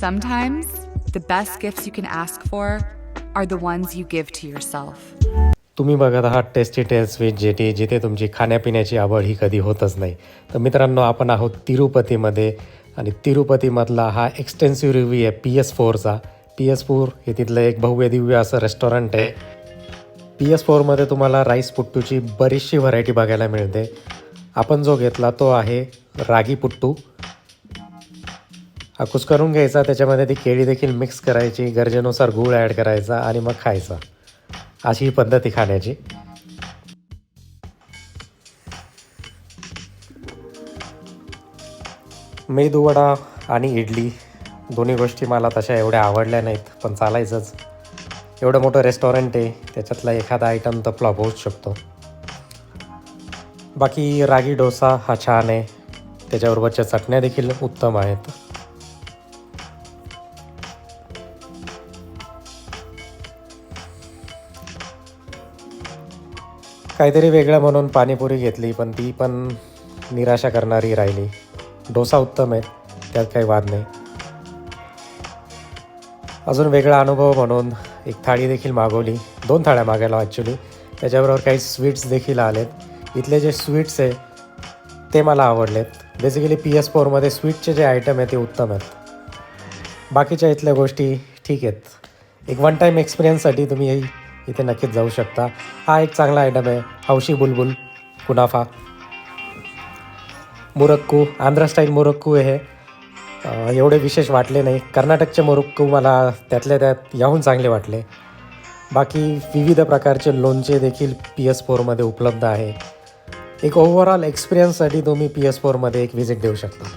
Sometimes the best gifts you can ask for are the ones you give to yourself. तुम्ही बघत आहात tasty taste with jetty, जिथे तुमची खाण्यापिण्याची आवड ही कधी होतच नाही. तर मित्रांनो, आपण आहोत तिरुपतीमध्ये आणि तिरुपतीमधला हा एक्सटेन्सिव्ह रिव्ह्यू आहे PS4चा. PS4 हे तिथलं एक भव्य दिव्य असं रेस्टॉरंट आहे. PS4मध्ये तुम्हाला राईस पुट्टूची बरीचशी व्हरायटी बघायला मिळते. आपण जो घेतला तो आहे रागी पुट्टू. हा कुस्करून घ्यायचा, त्याच्यामध्ये ती केळी देखील मिक्स करायची, गरजेनुसार गूळ ॲड करायचा आणि मग खायचा. अशी ही पद्धती खाण्याची. मेदूवडा आणि इडली दोन्ही गोष्टी मला तशा एवढ्या आवडल्या नाहीत, पण चालायचंच. एवढं मोठं रेस्टॉरंट आहे, त्याच्यातला एखादा आयटम तर फ्लॉप होऊच शकतो. बाकी रागी डोसा हा छान आहे, त्याच्याबरोबरच्या चटण्या देखील उत्तम आहेत. काहीतरी वेगळं म्हणून पाणीपुरी घेतली, पण ती पण निराशा करणारी राहिली. डोसा उत्तम आहे, त्यात काही वाद नाही. अजून वेगळा अनुभव म्हणून एक थाळी देखील मागवली, 2 थाळ्या मागायला ॲक्च्युली. त्याच्याबरोबर काही स्वीट्स देखील आलेत. इथले जे स्वीट्स आहे ते मला आवडलेत. बेसिकली PS4मध्ये स्वीटचे जे आयटम आहे ते उत्तम आहेत. बाकीच्या इथल्या गोष्टी ठीक आहेत. एक वन टाईम एक्सपिरियन्ससाठी तुम्ही इथे नक्कीच जाऊ शकता. हा एक चांगला आयटम आहे. हौशी बुलबुल कुनाफा, मुरक्कू, आंध्र स्टाईल मुरक्कू आहे. एवढे विशेष वाटले नाही. कर्नाटकचे मुरक्कू मला त्यातल्या त्यात याहून चांगले वाटले. बाकी विविध प्रकारचे लोणचे देखील PS4मध्ये उपलब्ध आहे. एक ओव्हरऑल एक्सपिरियन्ससाठी तुम्ही PS4मध्ये एक व्हिजिट देऊ शकता.